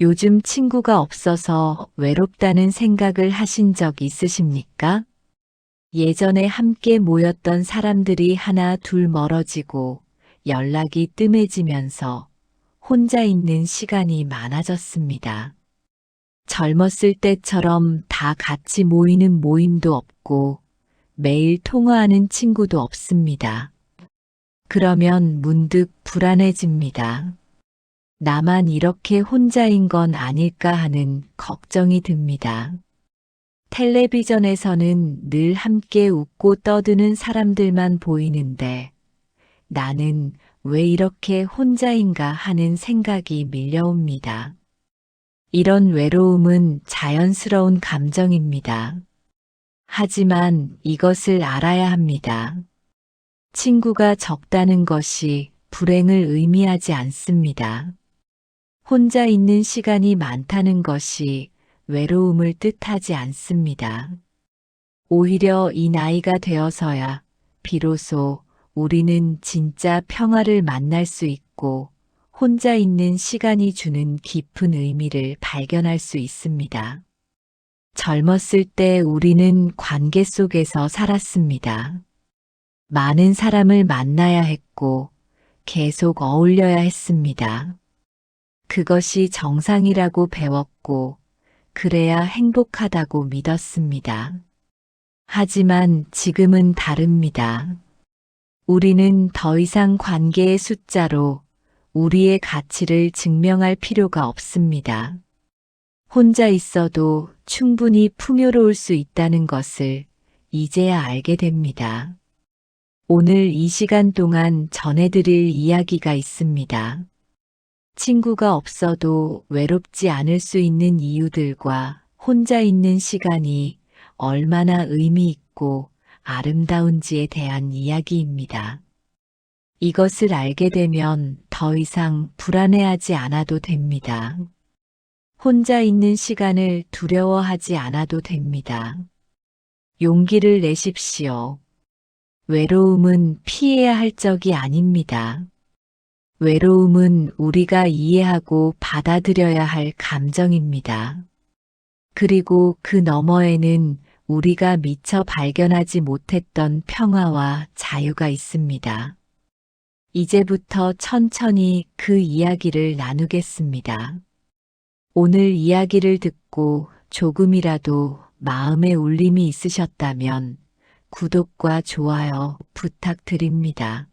요즘 친구가 없어서 외롭다는 생각을 하신 적 있으십니까? 예전에 함께 모였던 사람들이 하나 둘 멀어지고 연락이 뜸해지면서 혼자 있는 시간이 많아졌습니다. 젊었을 때처럼 다 같이 모이는 모임도 없고 매일 통화하는 친구도 없습니다. 그러면 문득 불안해집니다. 나만 이렇게 혼자인 건 아닐까 하는 걱정이 듭니다. 텔레비전에서는 늘 함께 웃고 떠드는 사람들만 보이는데 나는 왜 이렇게 혼자인가 하는 생각이 밀려옵니다. 이런 외로움은 자연스러운 감정입니다. 하지만 이것을 알아야 합니다. 친구가 적다는 것이 불행을 의미하지 않습니다. 혼자 있는 시간이 많다는 것이 외로움을 뜻하지 않습니다. 오히려 이 나이가 되어서야 비로소 우리는 진짜 평화를 만날 수 있고 혼자 있는 시간이 주는 깊은 의미를 발견할 수 있습니다. 젊었을 때 우리는 관계 속에서 살았습니다. 많은 사람을 만나야 했고 계속 어울려야 했습니다. 그것이 정상이라고 배웠고 그래야 행복하다고 믿었습니다. 하지만 지금은 다릅니다. 우리는 더 이상 관계의 숫자로 우리의 가치를 증명할 필요가 없습니다. 혼자 있어도 충분히 풍요로울 수 있다는 것을 이제야 알게 됩니다. 오늘 이 시간 동안 전해드릴 이야기가 있습니다. 친구가 없어도 외롭지 않을 수 있는 이유들과 혼자 있는 시간이 얼마나 의미 있고 아름다운지에 대한 이야기입니다. 이것을 알게 되면 더 이상 불안해하지 않아도 됩니다. 혼자 있는 시간을 두려워하지 않아도 됩니다. 용기를 내십시오. 외로움은 피해야 할 적이 아닙니다. 외로움은 우리가 이해하고 받아들여야 할 감정입니다. 그리고 그 너머에는 우리가 미처 발견하지 못했던 평화와 자유가 있습니다. 이제부터 천천히 그 이야기를 나누겠습니다. 오늘 이야기를 듣고 조금이라도 마음에 울림이 있으셨다면 구독과 좋아요 부탁드립니다.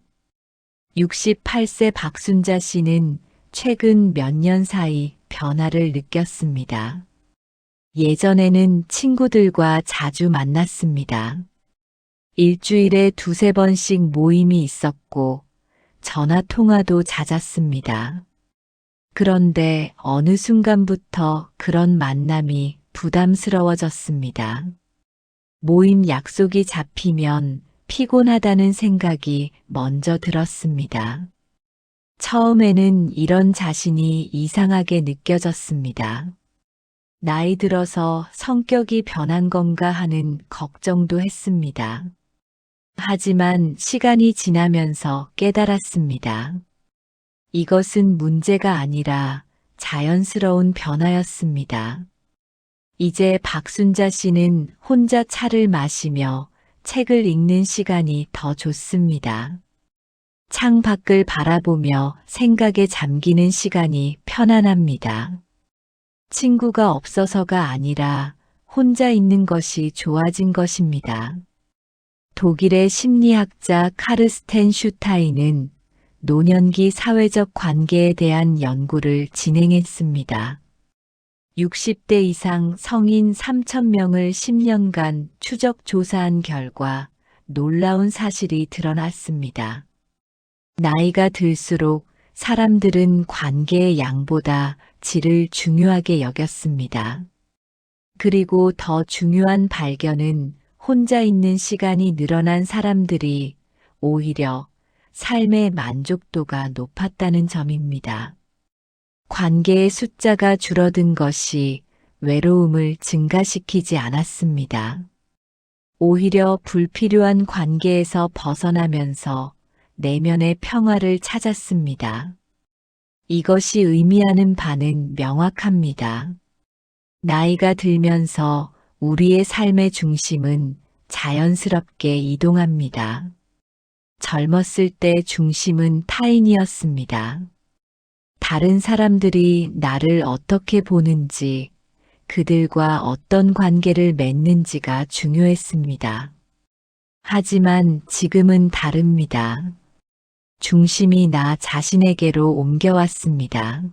68세 박순자 씨는 최근 몇 년 사이 변화를 느꼈습니다. 예전에는 친구들과 자주 만났습니다. 일주일에 두세 번씩 모임이 있었고 전화 통화도 잦았습니다. 그런데 어느 순간부터 그런 만남이 부담스러워졌습니다. 모임 약속이 잡히면 피곤하다는 생각이 먼저 들었습니다. 처음에는 이런 자신이 이상하게 느껴졌습니다. 나이 들어서 성격이 변한 건가 하는 걱정도 했습니다. 하지만 시간이 지나면서 깨달았습니다. 이것은 문제가 아니라 자연스러운 변화였습니다. 이제 박순자 씨는 혼자 차를 마시며 책을 읽는 시간이 더 좋습니다. 창 밖을 바라보며 생각에 잠기는 시간이 편안합니다. 친구가 없어서가 아니라 혼자 있는 것이 좋아진 것입니다. 독일의 심리학자 카르스텐 슈타인은 노년기 사회적 관계에 대한 연구를 진행했습니다. 60대 이상 성인 3,000명을 10년간 추적 조사한 결과 놀라운 사실이 드러났습니다. 나이가 들수록 사람들은 관계의 양보다 질을 중요하게 여겼습니다. 그리고 더 중요한 발견은 혼자 있는 시간이 늘어난 사람들이 오히려 삶의 만족도가 높았다는 점입니다. 관계의 숫자가 줄어든 것이 외로움을 증가시키지 않았습니다. 오히려 불필요한 관계에서 벗어나면서 내면의 평화를 찾았습니다. 이것이 의미하는 바는 명확합니다. 나이가 들면서 우리의 삶의 중심은 자연스럽게 이동합니다. 젊었을 때 중심은 타인이었습니다. 다른 사람들이 나를 어떻게 보는지, 그들과 어떤 관계를 맺는지가 중요했습니다. 하지만 지금은 다릅니다. 중심이 나 자신에게로 옮겨왔습니다.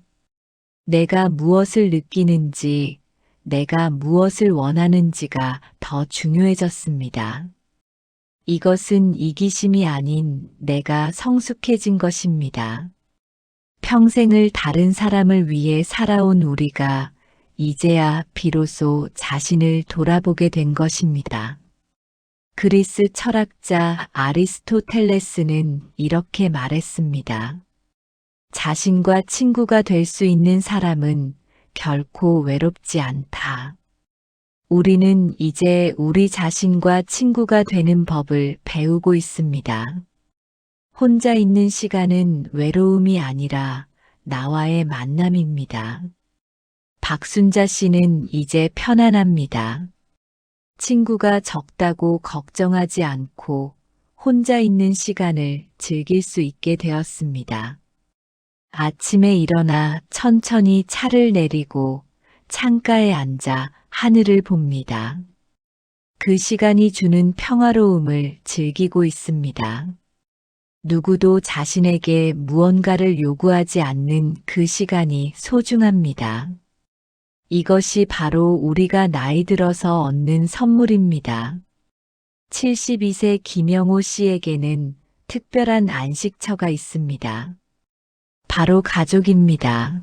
내가 무엇을 느끼는지, 내가 무엇을 원하는지가 더 중요해졌습니다. 이것은 이기심이 아닌 내가 성숙해진 것입니다. 평생을 다른 사람을 위해 살아온 우리가 이제야 비로소 자신을 돌아보게 된 것입니다. 그리스 철학자 아리스토텔레스는 이렇게 말했습니다. 자신과 친구가 될 수 있는 사람은 결코 외롭지 않다. 우리는 이제 우리 자신과 친구가 되는 법을 배우고 있습니다. 혼자 있는 시간은 외로움이 아니라 나와의 만남입니다. 박순자 씨는 이제 편안합니다. 친구가 적다고 걱정하지 않고 혼자 있는 시간을 즐길 수 있게 되었습니다. 아침에 일어나 천천히 차를 내리고 창가에 앉아 하늘을 봅니다. 그 시간이 주는 평화로움을 즐기고 있습니다. 누구도 자신에게 무언가를 요구하지 않는 그 시간이 소중합니다. 이것이 바로 우리가 나이 들어서 얻는 선물입니다. 72세 김영호 씨에게는 특별한 안식처가 있습니다. 바로 가족입니다.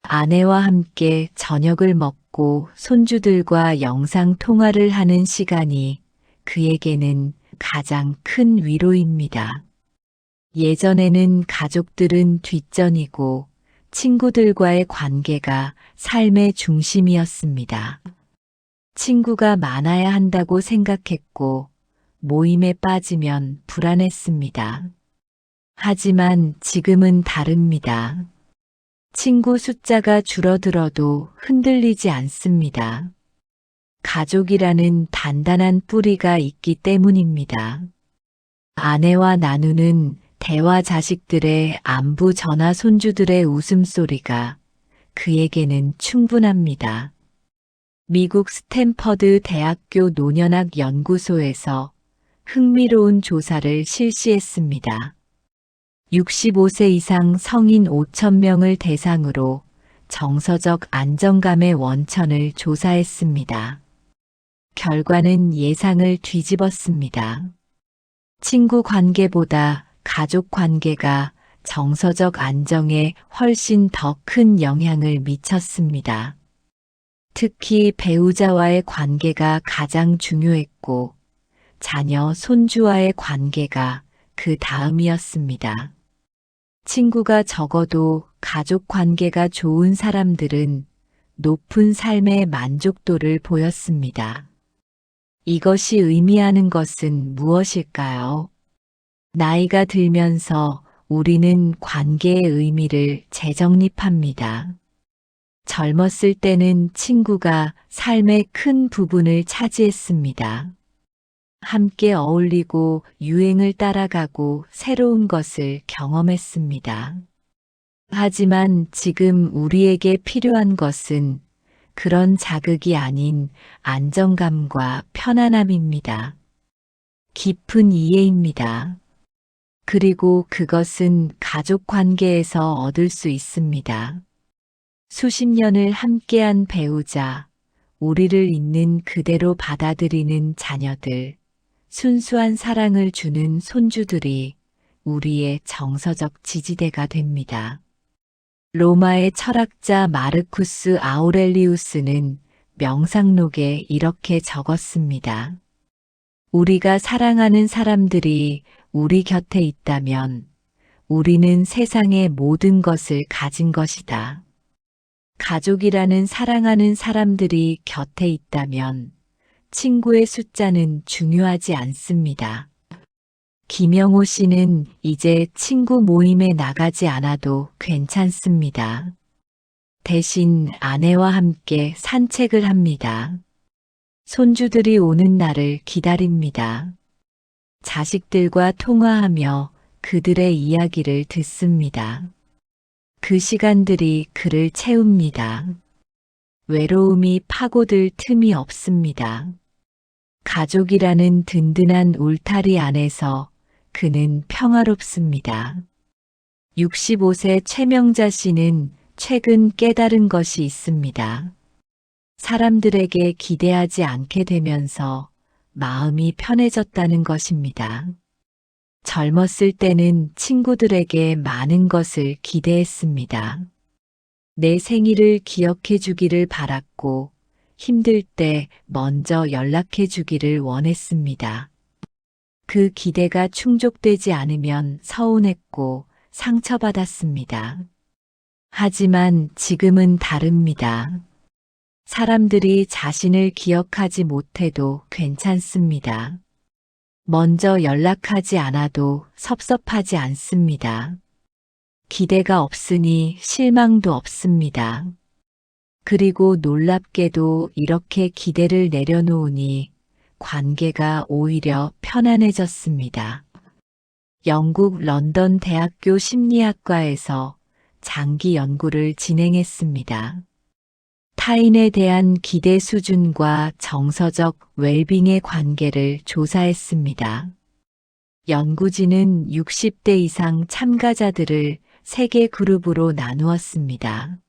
아내와 함께 저녁을 먹고 손주들과 영상 통화를 하는 시간이 그에게는 가장 큰 위로입니다. 예전에는 가족들은 뒷전이고 친구들과의 관계가 삶의 중심이었습니다. 친구가 많아야 한다고 생각했고 모임에 빠지면 불안했습니다. 하지만 지금은 다릅니다. 친구 숫자가 줄어들어도 흔들리지 않습니다. 가족이라는 단단한 뿌리가 있기 때문입니다. 아내와 나누는 대화, 자식들의 안부 전화, 손주들의 웃음소리가 그에게는 충분합니다. 미국 스탠퍼드 대학교 노년학 연구소에서 흥미로운 조사를 실시했습니다. 65세 이상 성인 5,000명을 대상으로 정서적 안정감의 원천을 조사했습니다. 결과는 예상을 뒤집었습니다. 친구 관계보다 가족 관계가 정서적 안정에 훨씬 더 큰 영향을 미쳤습니다. 특히 배우자와의 관계가 가장 중요했고 자녀, 손주와의 관계가 그 다음이었습니다. 친구가 적어도 가족 관계가 좋은 사람들은 높은 삶의 만족도를 보였습니다. 이것이 의미하는 것은 무엇일까요? 나이가 들면서 우리는 관계의 의미를 재정립합니다. 젊었을 때는 친구가 삶의 큰 부분을 차지했습니다. 함께 어울리고 유행을 따라가고 새로운 것을 경험했습니다. 하지만 지금 우리에게 필요한 것은 그런 자극이 아닌 안정감과 편안함입니다. 깊은 이해입니다. 그리고 그것은 가족 관계에서 얻을 수 있습니다. 수십 년을 함께한 배우자, 우리를 있는 그대로 받아들이는 자녀들, 순수한 사랑을 주는 손주들이 우리의 정서적 지지대가 됩니다. 로마의 철학자 마르쿠스 아우렐리우스는 명상록에 이렇게 적었습니다. 우리가 사랑하는 사람들이 우리 곁에 있다면 우리는 세상의 모든 것을 가진 것이다. 가족이라는 사랑하는 사람들이 곁에 있다면 친구의 숫자는 중요하지 않습니다. 김영호 씨는 이제 친구 모임에 나가지 않아도 괜찮습니다. 대신 아내와 함께 산책을 합니다. 손주들이 오는 날을 기다립니다. 자식들과 통화하며 그들의 이야기를 듣습니다. 그 시간들이 그를 채웁니다. 외로움이 파고들 틈이 없습니다. 가족이라는 든든한 울타리 안에서 그는 평화롭습니다. 65세 최명자 씨는 최근 깨달은 것이 있습니다. 사람들에게 기대하지 않게 되면서 마음이 편해졌다는 것입니다. 젊었을 때는 친구들에게 많은 것을 기대했습니다. 내 생일을 기억해 주기를 바랐고 힘들 때 먼저 연락해 주기를 원했습니다. 그 기대가 충족되지 않으면 서운했고 상처받았습니다. 하지만 지금은 다릅니다. 사람들이 자신을 기억하지 못해도 괜찮습니다. 먼저 연락하지 않아도 섭섭하지 않습니다. 기대가 없으니 실망도 없습니다. 그리고 놀랍게도 이렇게 기대를 내려놓으니 관계가 오히려 편안해졌습니다. 영국 런던 대학교 심리학과에서 장기 연구를 진행했습니다. 타인에 대한 기대 수준과 정서적 웰빙의 관계를 조사했습니다. 연구진은 60대 이상 참가자들을 3개 그룹으로 나누었습니다.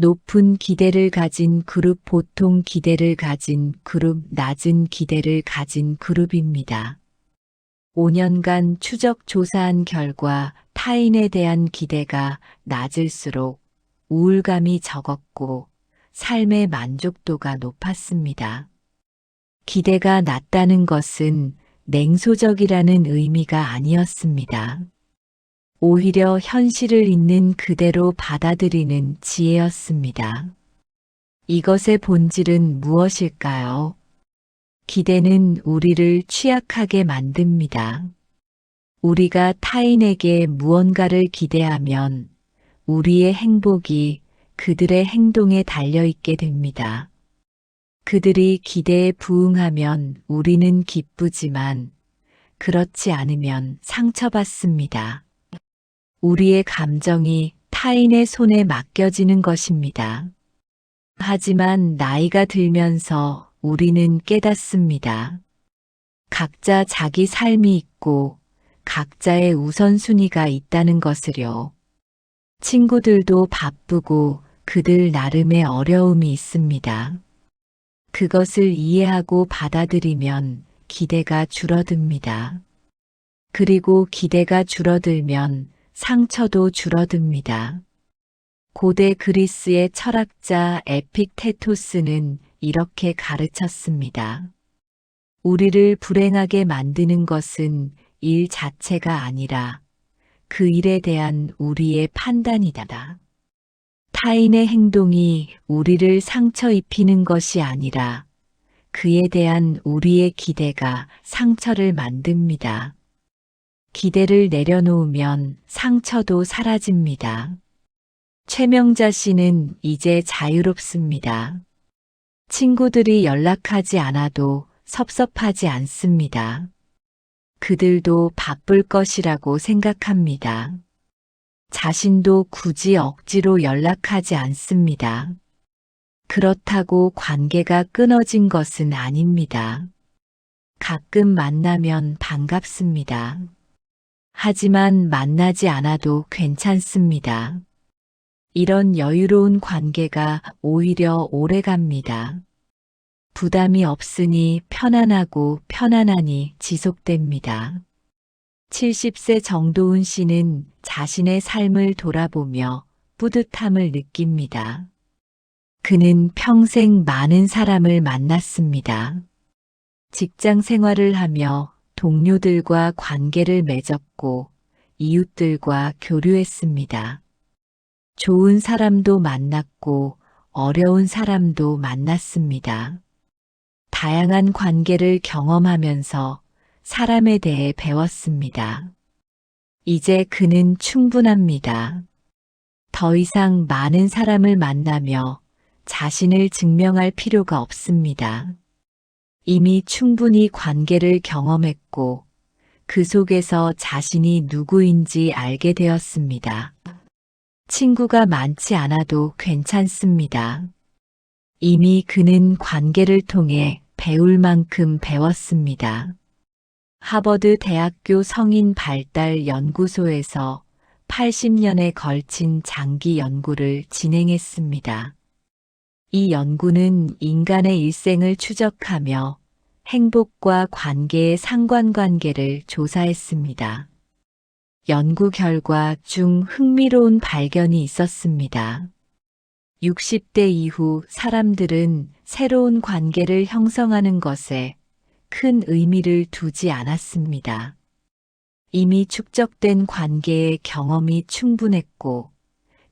높은 기대를 가진 그룹, 보통 기대를 가진 그룹, 낮은 기대를 가진 그룹입니다. 5년간 추적 조사한 결과 타인에 대한 기대가 낮을수록 우울감이 적었고 삶의 만족도가 높았습니다. 기대가 낮다는 것은 냉소적이라는 의미가 아니었습니다. 오히려 현실을 있는 그대로 받아들이는 지혜였습니다. 이것의 본질은 무엇일까요? 기대는 우리를 취약하게 만듭니다. 우리가 타인에게 무언가를 기대하면 우리의 행복이 그들의 행동에 달려있게 됩니다. 그들이 기대에 부응하면 우리는 기쁘지만 그렇지 않으면 상처받습니다. 우리의 감정이 타인의 손에 맡겨지는 것입니다. 하지만 나이가 들면서 우리는 깨닫습니다. 각자 자기 삶이 있고 각자의 우선순위가 있다는 것을요. 친구들도 바쁘고 그들 나름의 어려움이 있습니다. 그것을 이해하고 받아들이면 기대가 줄어듭니다. 그리고 기대가 줄어들면 상처도 줄어듭니다. 고대 그리스의 철학자 에픽테토스는 이렇게 가르쳤습니다. 우리를 불행하게 만드는 것은 일 자체가 아니라 그 일에 대한 우리의 판단이다. 타인의 행동이 우리를 상처 입히는 것이 아니라 그에 대한 우리의 기대가 상처를 만듭니다. 기대를 내려놓으면 상처도 사라집니다. 최명자 씨는 이제 자유롭습니다. 친구들이 연락하지 않아도 섭섭하지 않습니다. 그들도 바쁠 것이라고 생각합니다. 자신도 굳이 억지로 연락하지 않습니다. 그렇다고 관계가 끊어진 것은 아닙니다. 가끔 만나면 반갑습니다. 하지만 만나지 않아도 괜찮습니다. 이런 여유로운 관계가 오히려 오래갑니다. 부담이 없으니 편안하고 편안하니 지속됩니다. 70세 정도훈 씨는 자신의 삶을 돌아보며 뿌듯함을 느낍니다. 그는 평생 많은 사람을 만났습니다. 직장 생활을 하며 동료들과 관계를 맺었고 이웃들과 교류했습니다. 좋은 사람도 만났고 어려운 사람도 만났습니다. 다양한 관계를 경험하면서 사람에 대해 배웠습니다. 이제 그는 충분합니다. 더 이상 많은 사람을 만나며 자신을 증명할 필요가 없습니다. 이미 충분히 관계를 경험했고 그 속에서 자신이 누구인지 알게 되었습니다. 친구가 많지 않아도 괜찮습니다. 이미 그는 관계를 통해 배울 만큼 배웠습니다. 하버드 대학교 성인 발달 연구소에서 80년에 걸친 장기 연구를 진행했습니다. 이 연구는 인간의 일생을 추적하며 행복과 관계의 상관관계를 조사했습니다. 연구 결과 중 흥미로운 발견이 있었습니다. 60대 이후 사람들은 새로운 관계를 형성하는 것에 큰 의미를 두지 않았습니다. 이미 축적된 관계의 경험이 충분했고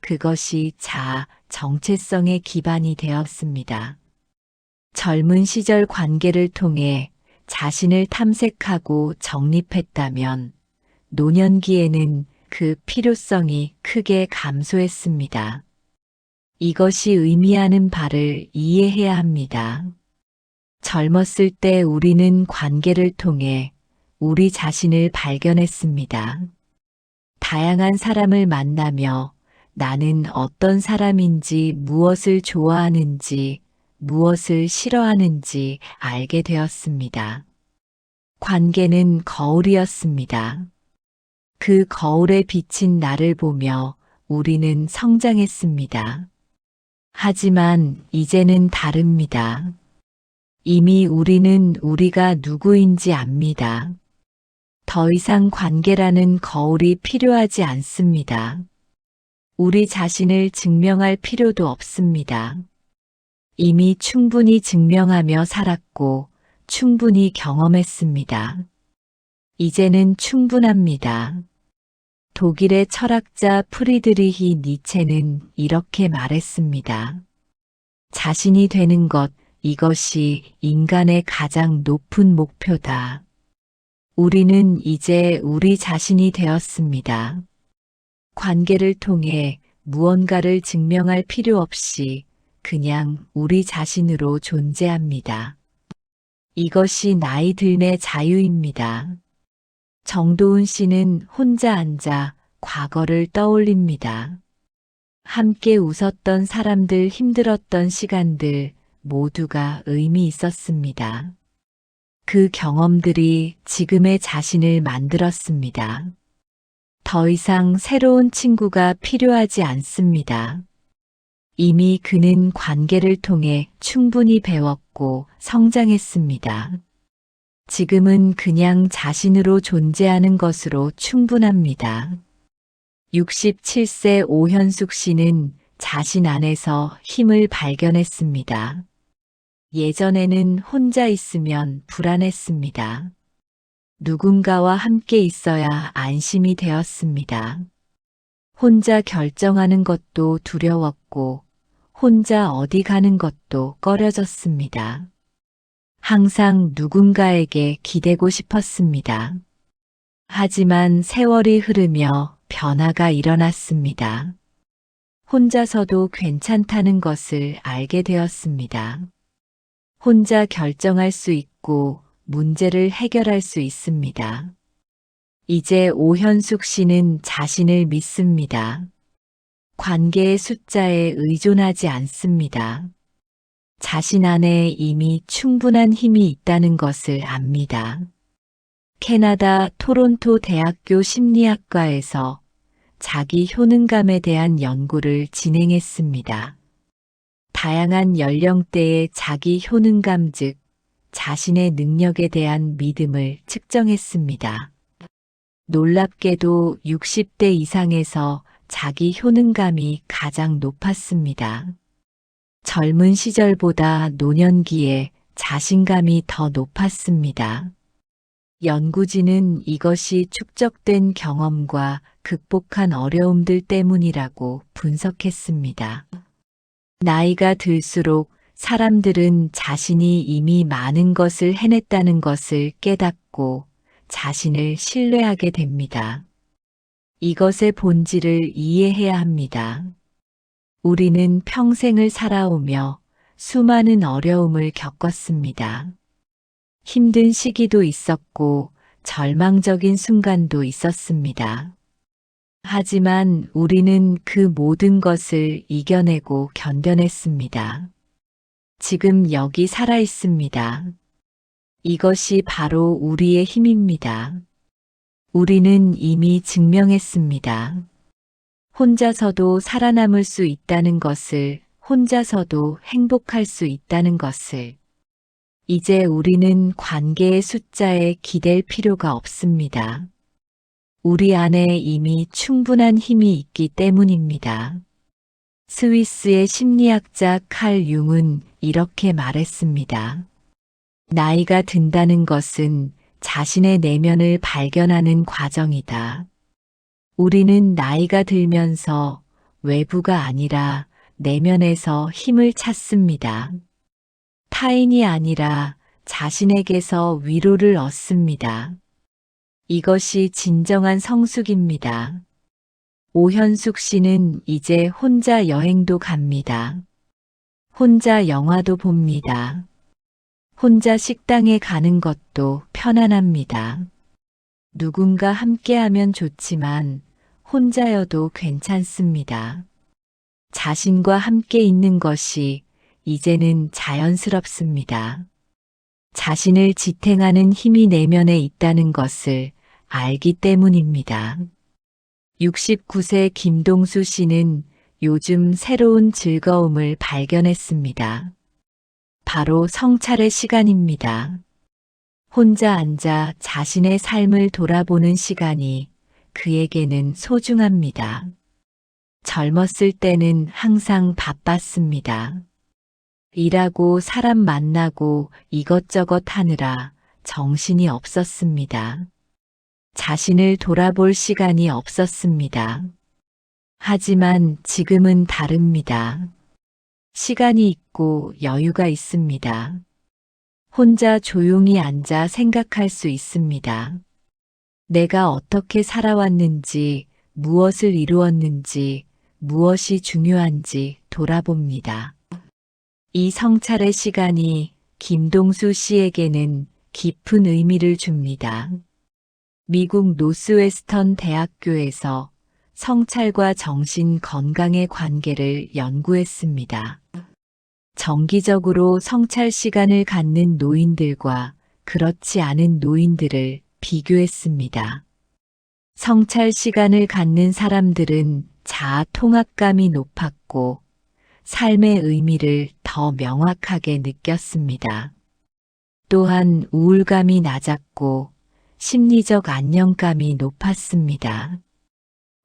그것이 자아, 정체성의 기반이 되었습니다. 젊은 시절 관계를 통해 자신을 탐색하고 정립했다면 노년기에는 그 필요성이 크게 감소했습니다. 이것이 의미하는 바를 이해해야 합니다. 젊었을 때 우리는 관계를 통해 우리 자신을 발견했습니다. 다양한 사람을 만나며 나는 어떤 사람인지, 무엇을 좋아하는지, 무엇을 싫어하는지 알게 되었습니다. 관계는 거울이었습니다. 그 거울에 비친 나를 보며 우리는 성장했습니다. 하지만 이제는 다릅니다. 이미 우리는 우리가 누구인지 압니다. 더 이상 관계라는 거울이 필요하지 않습니다. 우리 자신을 증명할 필요도 없습니다. 이미 충분히 증명하며 살았고 충분히 경험했습니다. 이제는 충분합니다. 독일의 철학자 프리드리히 니체는 이렇게 말했습니다. 자신이 되는 것, 이것이 인간의 가장 높은 목표다. 우리는 이제 우리 자신이 되었습니다. 관계를 통해 무언가를 증명할 필요 없이 그냥 우리 자신으로 존재합니다. 이것이 나이 들매 자유입니다. 정도은 씨는 혼자 앉아 과거를 떠올립니다. 함께 웃었던 사람들, 힘들었던 시간들 모두가 의미 있었습니다. 그 경험들이 지금의 자신을 만들었습니다. 더 이상 새로운 친구가 필요하지 않습니다. 이미 그는 관계를 통해 충분히 배웠고 성장했습니다. 지금은 그냥 자신으로 존재하는 것으로 충분합니다. 67세 오현숙 씨는 자신 안에서 힘을 발견했습니다. 예전에는 혼자 있으면 불안했습니다. 누군가와 함께 있어야 안심이 되었습니다. 혼자 결정하는 것도 두려웠고 혼자 어디 가는 것도 꺼려졌습니다. 항상 누군가에게 기대고 싶었습니다. 하지만 세월이 흐르며 변화가 일어났습니다. 혼자서도 괜찮다는 것을 알게 되었습니다. 혼자 결정할 수 있고 문제를 해결할 수 있습니다. 이제 오현숙 씨는 자신을 믿습니다. 관계의 숫자에 의존하지 않습니다. 자신 안에 이미 충분한 힘이 있다는 것을 압니다. 캐나다 토론토 대학교 심리학과에서 자기 효능감에 대한 연구를 진행했습니다. 다양한 연령대의 자기 효능감 즉 자신의 능력에 대한 믿음을 측정했습니다. 놀랍게도 60대 이상에서 자기 효능감이 가장 높았습니다. 젊은 시절보다 노년기에 자신감이 더 높았습니다. 연구진은 이것이 축적된 경험과 극복한 어려움들 때문이라고 분석했습니다. 나이가 들수록 사람들은 자신이 이미 많은 것을 해냈다는 것을 깨닫고 자신을 신뢰하게 됩니다. 이것의 본질을 이해해야 합니다. 우리는 평생을 살아오며 수많은 어려움을 겪었습니다. 힘든 시기도 있었고 절망적인 순간도 있었습니다. 하지만 우리는 그 모든 것을 이겨내고 견뎌냈습니다. 지금 여기 살아 있습니다. 이것이 바로 우리의 힘입니다. 우리는 이미 증명했습니다. 혼자서도 살아남을 수 있다는 것을, 혼자서도 행복할 수 있다는 것을. 이제 우리는 관계의 숫자에 기댈 필요가 없습니다. 우리 안에 이미 충분한 힘이 있기 때문입니다. 스위스의 심리학자 칼 융은 이렇게 말했습니다. 나이가 든다는 것은 자신의 내면을 발견하는 과정이다. 우리는 나이가 들면서 외부가 아니라 내면에서 힘을 찾습니다. 타인이 아니라 자신에게서 위로를 얻습니다. 이것이 진정한 성숙입니다. 오현숙 씨는 이제 혼자 여행도 갑니다. 혼자 영화도 봅니다. 혼자 식당에 가는 것도 편안합니다. 누군가 함께하면 좋지만 혼자여도 괜찮습니다. 자신과 함께 있는 것이 이제는 자연스럽습니다. 자신을 지탱하는 힘이 내면에 있다는 것을 알기 때문입니다. 69세 김동수 씨는 요즘 새로운 즐거움을 발견했습니다. 바로 성찰의 시간입니다. 혼자 앉아 자신의 삶을 돌아보는 시간이 그에게는 소중합니다. 젊었을 때는 항상 바빴습니다. 일하고 사람 만나고 이것저것 하느라 정신이 없었습니다. 자신을 돌아볼 시간이 없었습니다. 하지만 지금은 다릅니다. 시간이 있고 여유가 있습니다. 혼자 조용히 앉아 생각할 수 있습니다. 내가 어떻게 살아왔는지, 무엇을 이루었는지, 무엇이 중요한지 돌아봅니다. 이 성찰의 시간이 김동수 씨에게는 깊은 의미를 줍니다. 미국 노스웨스턴 대학교에서 성찰과 정신 건강의 관계를 연구했습니다. 정기적으로 성찰 시간을 갖는 노인들과 그렇지 않은 노인들을 비교했습니다. 성찰 시간을 갖는 사람들은 자아 통합감이 높았고 삶의 의미를 더 명확하게 느꼈습니다. 또한 우울감이 낮았고 심리적 안정감이 높았습니다.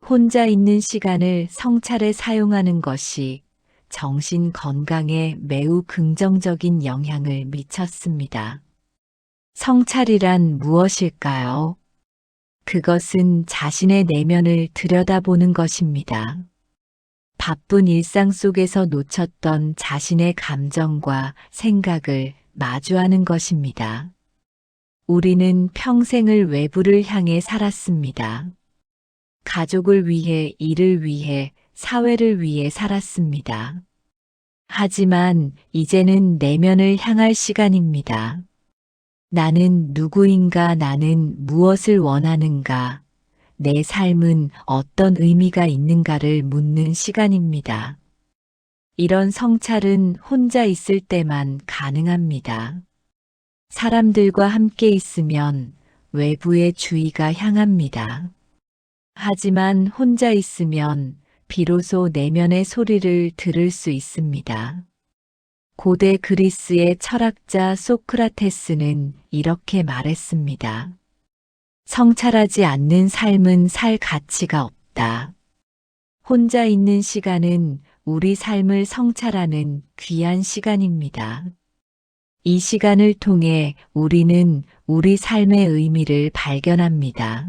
혼자 있는 시간을 성찰에 사용하는 것이 정신 건강에 매우 긍정적인 영향을 미쳤습니다. 성찰이란 무엇일까요? 그것은 자신의 내면을 들여다보는 것입니다. 바쁜 일상 속에서 놓쳤던 자신의 감정과 생각을 마주하는 것입니다. 우리는 평생을 외부를 향해 살았습니다. 가족을 위해, 일을 위해, 사회를 위해 살았습니다. 하지만 이제는 내면을 향할 시간입니다. 나는 누구인가, 나는 무엇을 원하는가, 내 삶은 어떤 의미가 있는가를 묻는 시간입니다. 이런 성찰은 혼자 있을 때만 가능합니다. 사람들과 함께 있으면 외부의 주의가 향합니다. 하지만 혼자 있으면 비로소 내면의 소리를 들을 수 있습니다. 고대 그리스의 철학자 소크라테스는 이렇게 말했습니다. 성찰하지 않는 삶은 살 가치가 없다. 혼자 있는 시간은 우리 삶을 성찰하는 귀한 시간입니다. 이 시간을 통해 우리는 우리 삶의 의미를 발견합니다.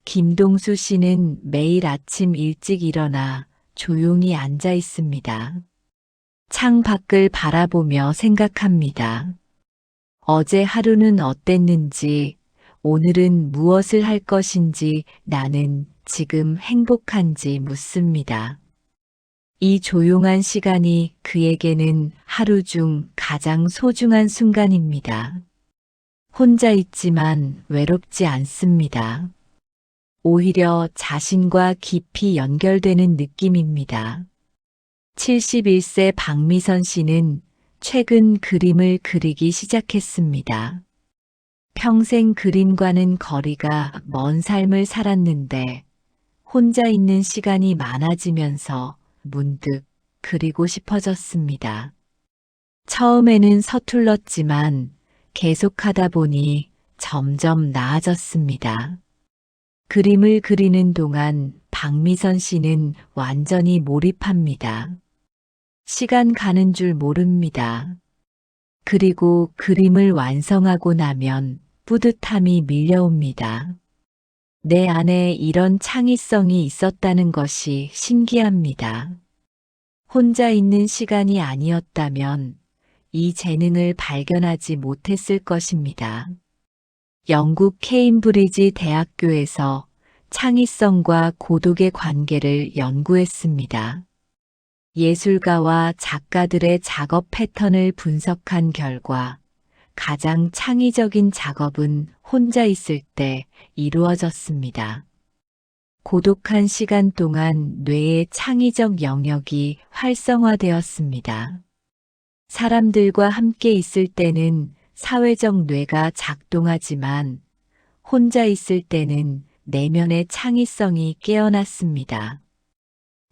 김동수 씨는 매일 아침 일찍 일어나 조용히 앉아 있습니다. 창 밖을 바라보며 생각합니다. 어제 하루는 어땠는지, 오늘은 무엇을 할 것인지, 나는 지금 행복한지 묻습니다. 이 조용한 시간이 그에게는 하루 중 가장 소중한 순간입니다. 혼자 있지만 외롭지 않습니다. 오히려 자신과 깊이 연결되는 느낌입니다. 71세 박미선 씨는 최근 그림을 그리기 시작했습니다. 평생 그림과는 거리가 먼 삶을 살았는데 혼자 있는 시간이 많아지면서 문득 그리고 싶어졌습니다. 처음에는 서툴렀지만 계속하다 보니 점점 나아졌습니다. 그림을 그리는 동안 박미선 씨는 완전히 몰입합니다. 시간 가는 줄 모릅니다. 그리고 그림을 완성하고 나면 뿌듯함이 밀려옵니다. 내 안에 이런 창의성이 있었다는 것이 신기합니다. 혼자 있는 시간이 아니었다면 이 재능을 발견하지 못했을 것입니다. 영국 케임브리지 대학교에서 창의성과 고독의 관계를 연구했습니다. 예술가와 작가들의 작업 패턴을 분석한 결과 가장 창의적인 작업은 혼자 있을 때 이루어졌습니다. 고독한 시간 동안 뇌의 창의적 영역이 활성화되었습니다. 사람들과 함께 있을 때는 사회적 뇌가 작동하지만 혼자 있을 때는 내면의 창의성이 깨어났습니다.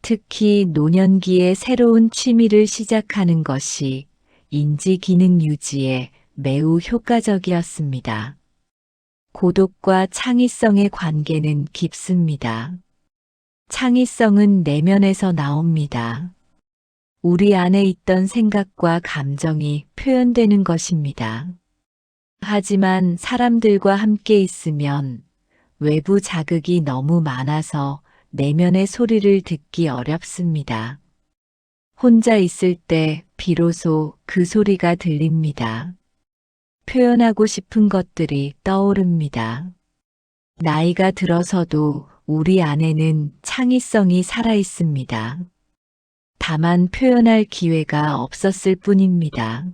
특히 노년기에 새로운 취미를 시작하는 것이 인지 기능 유지에 매우 효과적이었습니다. 고독과 창의성의 관계는 깊습니다. 창의성은 내면에서 나옵니다. 우리 안에 있던 생각과 감정이 표현되는 것입니다. 하지만 사람들과 함께 있으면 외부 자극이 너무 많아서 내면의 소리를 듣기 어렵습니다. 혼자 있을 때 비로소 그 소리가 들립니다. 표현하고 싶은 것들이 떠오릅니다. 나이가 들어서도 우리 안에는 창의성이 살아 있습니다. 다만 표현할 기회가 없었을 뿐입니다.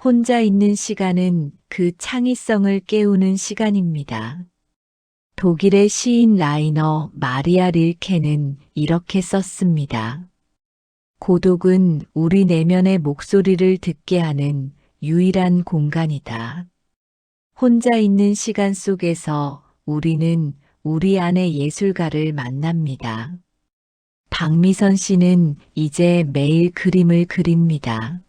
혼자 있는 시간은 그 창의성을 깨우는 시간입니다. 독일의 시인 라이너 마리아 릴케는 이렇게 썼습니다. 고독은 우리 내면의 목소리를 듣게 하는 유일한 공간이다. 혼자 있는 시간 속에서 우리는 우리 안의 예술가를 만납니다. 박미선 씨는 이제 매일 그림을 그립니다.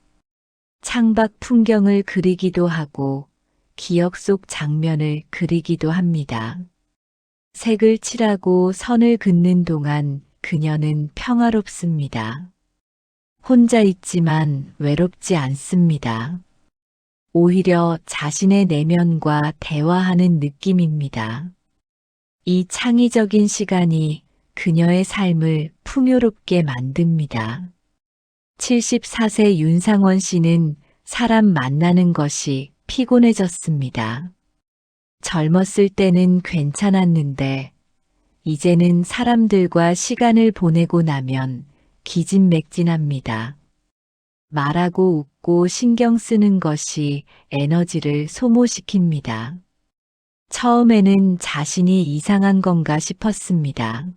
창밖 풍경을 그리기도 하고 기억 속 장면을 그리기도 합니다. 색을 칠하고 선을 긋는 동안 그녀는 평화롭습니다. 혼자 있지만 외롭지 않습니다. 오히려 자신의 내면과 대화하는 느낌입니다. 이 창의적인 시간이 그녀의 삶을 풍요롭게 만듭니다. 74세 윤상원 씨는 사람 만나는 것이 피곤해졌습니다. 젊었을 때는 괜찮았는데 이제는 사람들과 시간을 보내고 나면 기진맥진합니다. 말하고 웃고 신경 쓰는 것이 에너지를 소모시킵니다. 처음에는 자신이 이상한 건가 싶었습니다.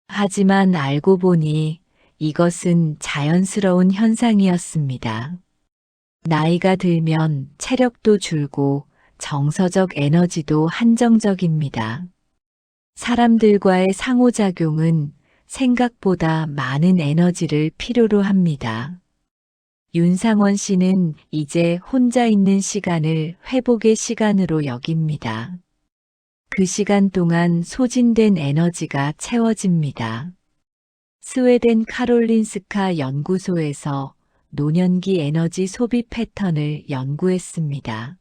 하지만 알고 보니 이것은 자연스러운 현상이었습니다. 나이가 들면 체력도 줄고 정서적 에너지도 한정적입니다. 사람들과의 상호작용은 생각보다 많은 에너지를 필요로 합니다. 윤상원 씨는 이제 혼자 있는 시간을 회복의 시간으로 여깁니다. 그 시간 동안 소진된 에너지가 채워집니다. 스웨덴 카롤린스카 연구소에서 노년기 에너지 소비 패턴을 연구했습니다.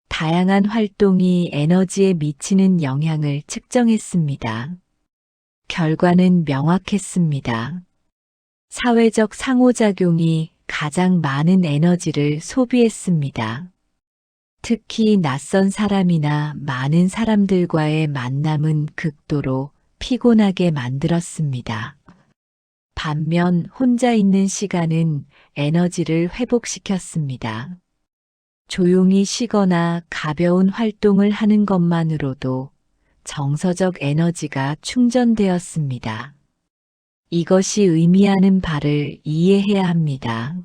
다양한 활동이 에너지에 미치는 영향을 측정했습니다. 결과는 명확했습니다. 사회적 상호작용이 가장 많은 에너지를 소비했습니다. 특히 낯선 사람이나 많은 사람들과의 만남은 극도로 피곤하게 만들었습니다. 반면 혼자 있는 시간은 에너지를 회복시켰습니다. 조용히 쉬거나 가벼운 활동을 하는 것만으로도 정서적 에너지가 충전되었습니다. 이것이 의미하는 바를 이해해야 합니다.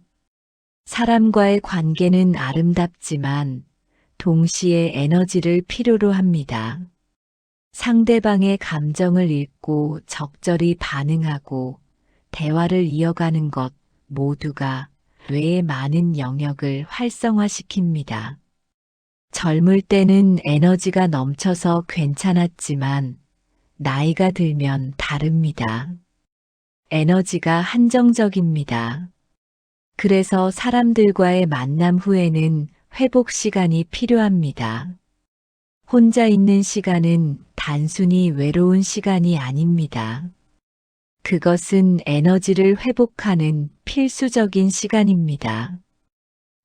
사람과의 관계는 아름답지만 동시에 에너지를 필요로 합니다. 상대방의 감정을 읽고 적절히 반응하고 대화를 이어가는 것 모두가 뇌의 많은 영역을 활성화시킵니다. 젊을 때는 에너지가 넘쳐서 괜찮았지만 나이가 들면 다릅니다. 에너지가 한정적입니다. 그래서 사람들과의 만남 후에는 회복 시간이 필요합니다. 혼자 있는 시간은 단순히 외로운 시간이 아닙니다. 그것은 에너지를 회복하는 필수적인 시간입니다.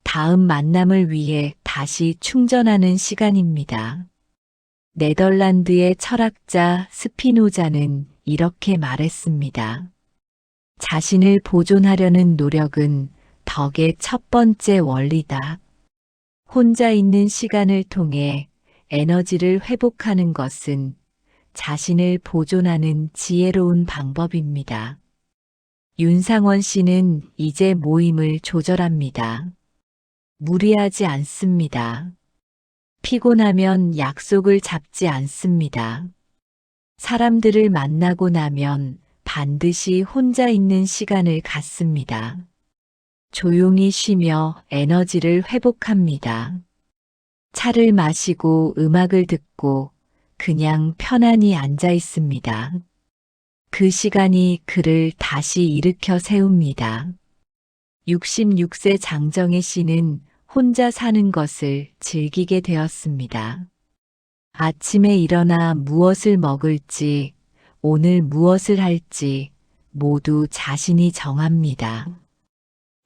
다음 만남을 위해 다시 충전하는 시간입니다. 네덜란드의 철학자 스피노자는 이렇게 말했습니다. 자신을 보존하려는 노력은 덕의 첫 번째 원리다. 혼자 있는 시간을 통해 에너지를 회복하는 것은 자신을 보존하는 지혜로운 방법입니다. 윤상원 씨는 이제 모임을 조절합니다. 무리하지 않습니다. 피곤하면 약속을 잡지 않습니다. 사람들을 만나고 나면 반드시 혼자 있는 시간을 갖습니다. 조용히 쉬며 에너지를 회복합니다. 차를 마시고 음악을 듣고 그냥 편안히 앉아 있습니다. 그 시간이 그를 다시 일으켜 세웁니다. 66세 장정혜 씨는 혼자 사는 것을 즐기게 되었습니다. 아침에 일어나 무엇을 먹을지, 오늘 무엇을 할지 모두 자신이 정합니다.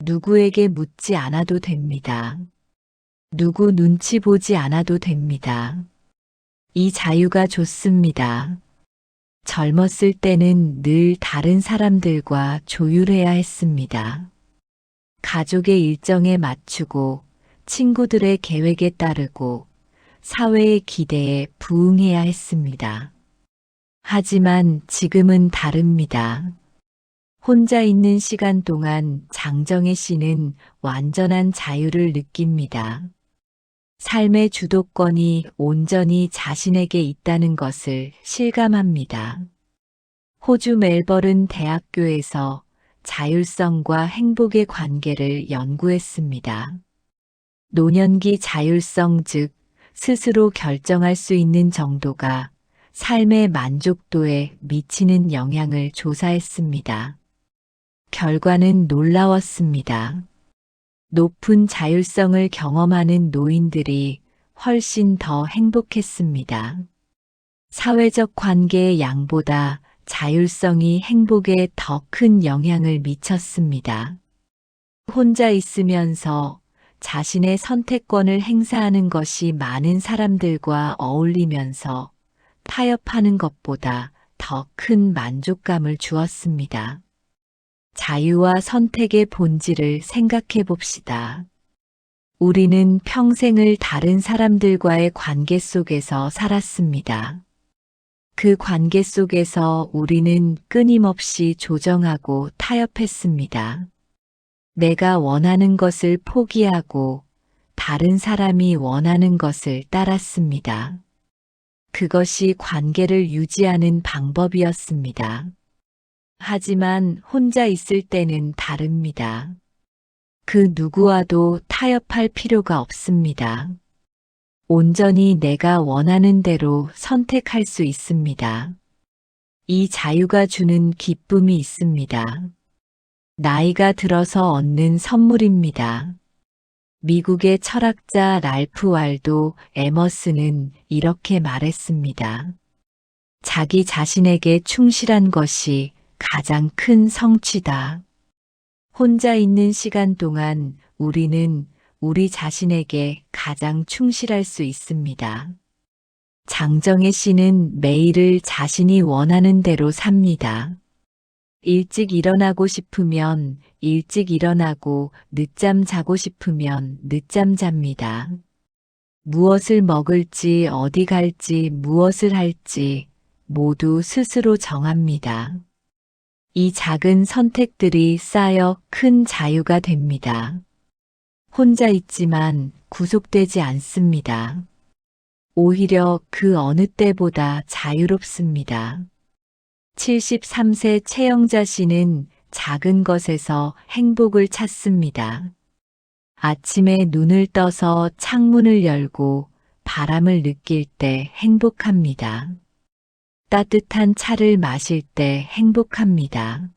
누구에게 묻지 않아도 됩니다. 누구 눈치 보지 않아도 됩니다. 이 자유가 좋습니다. 젊었을 때는 늘 다른 사람들과 조율해야 했습니다. 가족의 일정에 맞추고 친구들의 계획에 따르고 사회의 기대에 부응해야 했습니다. 하지만 지금은 다릅니다. 혼자 있는 시간 동안 장정혜 씨는 완전한 자유를 느낍니다. 삶의 주도권이 온전히 자신에게 있다는 것을 실감합니다. 호주 멜버른 대학교에서 자율성과 행복의 관계를 연구했습니다. 노년기 자율성 즉 스스로 결정할 수 있는 정도가 삶의 만족도에 미치는 영향을 조사했습니다. 결과는 놀라웠습니다. 높은 자율성을 경험하는 노인들이 훨씬 더 행복했습니다. 사회적 관계의 양보다 자율성이 행복에 더 큰 영향을 미쳤습니다. 혼자 있으면서 자신의 선택권을 행사하는 것이 많은 사람들과 어울리면서 타협하는 것보다 더 큰 만족감을 주었습니다. 자유와 선택의 본질을 생각해 봅시다. 우리는 평생을 다른 사람들과의 관계 속에서 살았습니다. 그 관계 속에서 우리는 끊임없이 조정하고 타협했습니다. 내가 원하는 것을 포기하고 다른 사람이 원하는 것을 따랐습니다. 그것이 관계를 유지하는 방법이었습니다. 하지만 혼자 있을 때는 다릅니다. 그 누구와도 타협할 필요가 없습니다. 온전히 내가 원하는 대로 선택할 수 있습니다. 이 자유가 주는 기쁨이 있습니다. 나이가 들어서 얻는 선물입니다. 미국의 철학자 랄프 waldo 에머슨은 이렇게 말했습니다. 자기 자신에게 충실한 것이 가장 큰 성취다. 혼자 있는 시간 동안 우리는 우리 자신에게 가장 충실할 수 있습니다. 장정혜 씨는 매일을 자신이 원하는 대로 삽니다. 일찍 일어나고 싶으면 일찍 일어나고 늦잠 자고 싶으면 늦잠 잡니다. 무엇을 먹을지 어디 갈지 무엇을 할지 모두 스스로 정합니다. 이 작은 선택들이 쌓여 큰 자유가 됩니다. 혼자 있지만 구속되지 않습니다. 오히려 그 어느 때보다 자유롭습니다. 73세 최영자 씨는 작은 것에서 행복을 찾습니다. 아침에 눈을 떠서 창문을 열고 바람을 느낄 때 행복합니다. 따뜻한 차를 마실 때 행복합니다.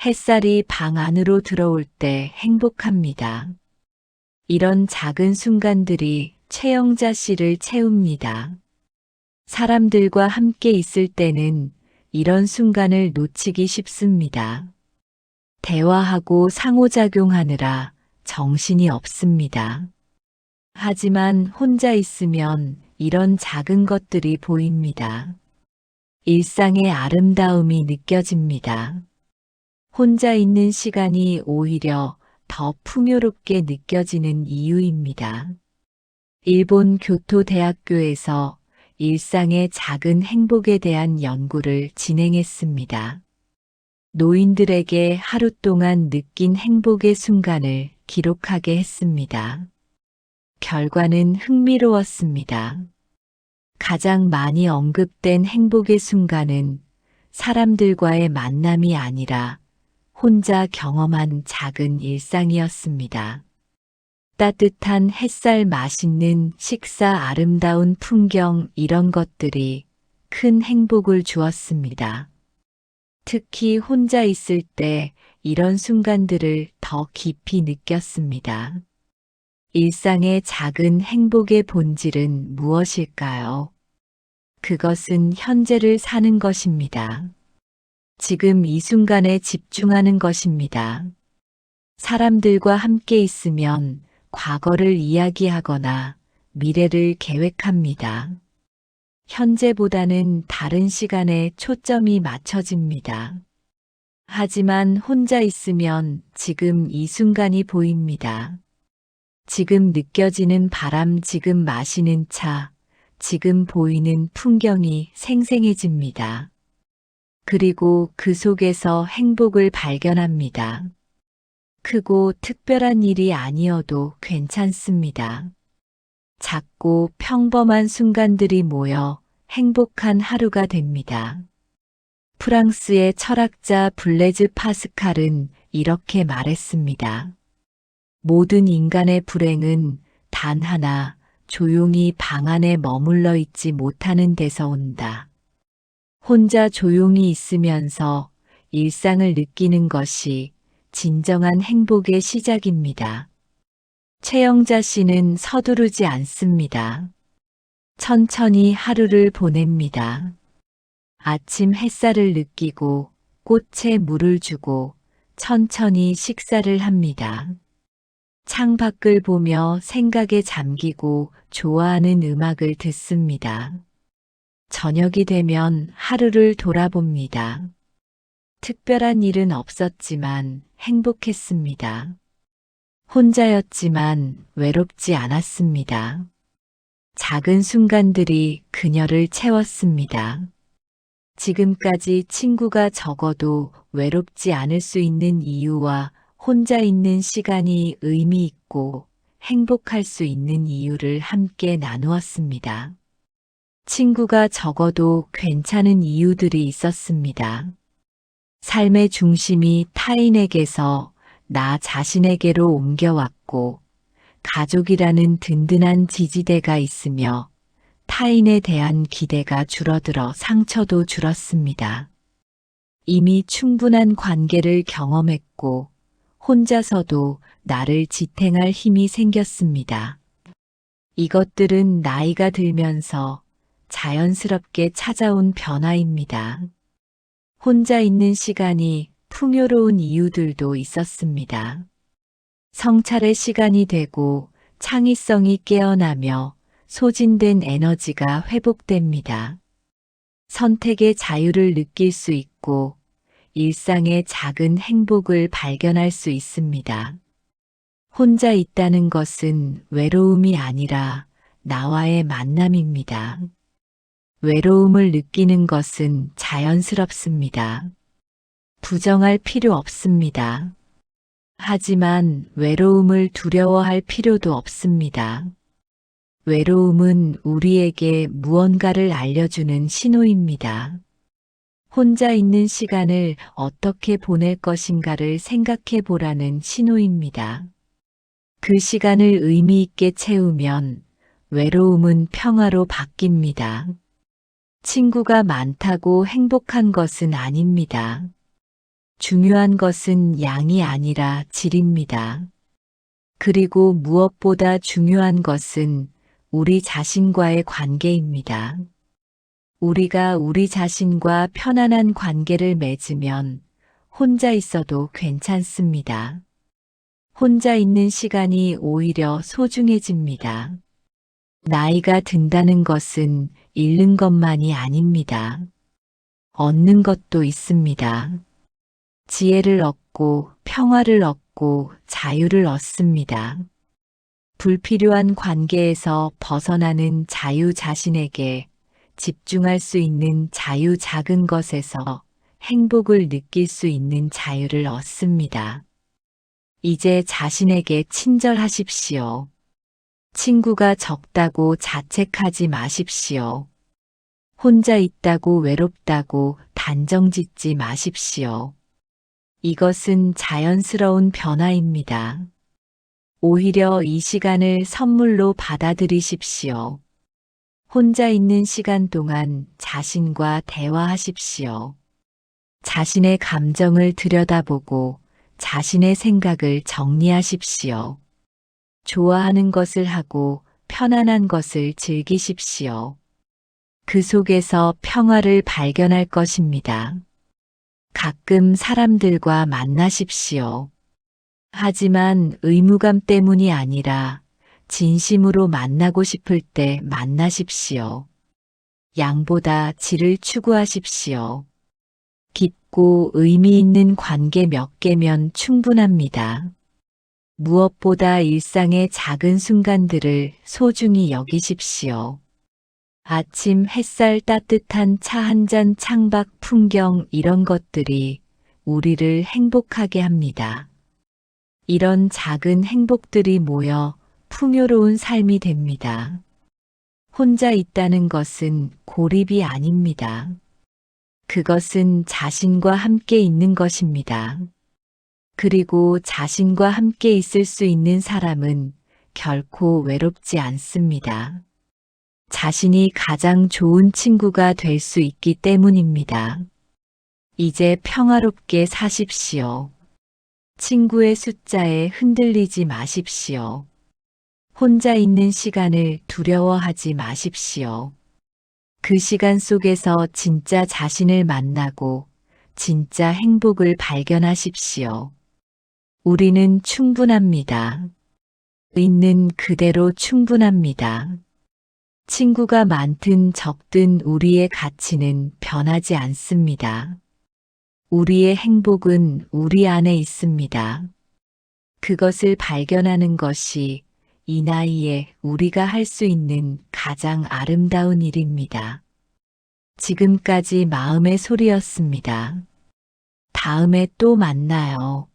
햇살이 방 안으로 들어올 때 행복합니다. 이런 작은 순간들이 최영자 씨를 채웁니다. 사람들과 함께 있을 때는 이런 순간을 놓치기 쉽습니다. 대화하고 상호작용하느라 정신이 없습니다. 하지만 혼자 있으면 이런 작은 것들이 보입니다. 일상의 아름다움이 느껴집니다. 혼자 있는 시간이 오히려 더 풍요롭게 느껴지는 이유입니다. 일본 교토대학교에서 일상의 작은 행복에 대한 연구를 진행했습니다. 노인들에게 하루 동안 느낀 행복의 순간을 기록하게 했습니다. 결과는 흥미로웠습니다. 가장 많이 언급된 행복의 순간은 사람들과의 만남이 아니라 혼자 경험한 작은 일상이었습니다. 따뜻한 햇살, 맛있는 식사, 아름다운 풍경, 이런 것들이 큰 행복을 주었습니다. 특히 혼자 있을 때 이런 순간들을 더 깊이 느꼈습니다. 일상의 작은 행복의 본질은 무엇일까요? 그것은 현재를 사는 것입니다. 지금 이 순간에 집중하는 것입니다. 사람들과 함께 있으면 과거를 이야기하거나 미래를 계획합니다. 현재보다는 다른 시간에 초점이 맞춰집니다. 하지만 혼자 있으면 지금 이 순간이 보입니다. 지금 느껴지는 바람, 지금 마시는 차, 지금 보이는 풍경이 생생해집니다. 그리고 그 속에서 행복을 발견합니다. 크고 특별한 일이 아니어도 괜찮습니다. 작고 평범한 순간들이 모여 행복한 하루가 됩니다. 프랑스의 철학자 블레즈 파스칼은 이렇게 말했습니다. 모든 인간의 불행은 단 하나, 조용히 방 안에 머물러 있지 못하는 데서 온다. 혼자 조용히 있으면서 일상을 느끼는 것이 진정한 행복의 시작입니다. 최영자 씨는 서두르지 않습니다. 천천히 하루를 보냅니다. 아침 햇살을 느끼고 꽃에 물을 주고 천천히 식사를 합니다. 창밖을 보며 생각에 잠기고 좋아하는 음악을 듣습니다. 저녁이 되면 하루를 돌아봅니다. 특별한 일은 없었지만 행복했습니다. 혼자였지만 외롭지 않았습니다. 작은 순간들이 그녀를 채웠습니다. 지금까지 친구가 적어도 외롭지 않을 수 있는 이유와 혼자 있는 시간이 의미 있고 행복할 수 있는 이유를 함께 나누었습니다. 친구가 적어도 괜찮은 이유들이 있었습니다. 삶의 중심이 타인에게서 나 자신에게로 옮겨왔고 가족이라는 든든한 지지대가 있으며 타인에 대한 기대가 줄어들어 상처도 줄었습니다. 이미 충분한 관계를 경험했고 혼자서도 나를 지탱할 힘이 생겼습니다. 이것들은 나이가 들면서 자연스럽게 찾아온 변화입니다. 혼자 있는 시간이 풍요로운 이유들도 있었습니다. 성찰의 시간이 되고 창의성이 깨어나며 소진된 에너지가 회복됩니다. 선택의 자유를 느낄 수 있고 일상의 작은 행복을 발견할 수 있습니다. 혼자 있다는 것은 외로움이 아니라 나와의 만남입니다. 외로움을 느끼는 것은 자연스럽습니다. 부정할 필요 없습니다. 하지만 외로움을 두려워할 필요도 없습니다. 외로움은 우리에게 무언가를 알려주는 신호입니다. 혼자 있는 시간을 어떻게 보낼 것인가를 생각해 보라는 신호입니다. 그 시간을 의미 있게 채우면 외로움은 평화로 바뀝니다. 친구가 많다고 행복한 것은 아닙니다. 중요한 것은 양이 아니라 질입니다. 그리고 무엇보다 중요한 것은 우리 자신과의 관계입니다. 우리가 우리 자신과 편안한 관계를 맺으면 혼자 있어도 괜찮습니다. 혼자 있는 시간이 오히려 소중해집니다. 나이가 든다는 것은 잃는 것만이 아닙니다. 얻는 것도 있습니다. 지혜를 얻고 평화를 얻고 자유를 얻습니다. 불필요한 관계에서 벗어나는 자유, 자신에게 집중할 수 있는 자유, 작은 것에서 행복을 느낄 수 있는 자유를 얻습니다. 이제 자신에게 친절하십시오. 친구가 적다고 자책하지 마십시오. 혼자 있다고 외롭다고 단정짓지 마십시오. 이것은 자연스러운 변화입니다. 오히려 이 시간을 선물로 받아들이십시오. 혼자 있는 시간 동안 자신과 대화하십시오. 자신의 감정을 들여다보고 자신의 생각을 정리하십시오. 좋아하는 것을 하고 편안한 것을 즐기십시오. 그 속에서 평화를 발견할 것입니다. 가끔 사람들과 만나십시오. 하지만 의무감 때문이 아니라 진심으로 만나고 싶을 때 만나십시오. 양보다 질을 추구하십시오. 깊고 의미 있는 관계 몇 개면 충분합니다. 무엇보다 일상의 작은 순간들을 소중히 여기십시오. 아침 햇살, 따뜻한 차 한 잔, 창밖 풍경, 이런 것들이 우리를 행복하게 합니다. 이런 작은 행복들이 모여 풍요로운 삶이 됩니다. 혼자 있다는 것은 고립이 아닙니다. 그것은 자신과 함께 있는 것입니다. 그리고 자신과 함께 있을 수 있는 사람은 결코 외롭지 않습니다. 자신이 가장 좋은 친구가 될 수 있기 때문입니다. 이제 평화롭게 사십시오. 친구의 숫자에 흔들리지 마십시오. 혼자 있는 시간을 두려워하지 마십시오. 그 시간 속에서 진짜 자신을 만나고 진짜 행복을 발견하십시오. 우리는 충분합니다. 있는 그대로 충분합니다. 친구가 많든 적든 우리의 가치는 변하지 않습니다. 우리의 행복은 우리 안에 있습니다. 그것을 발견하는 것이 이 나이에 우리가 할 수 있는 가장 아름다운 일입니다. 지금까지 마음의 소리였습니다. 다음에 또 만나요.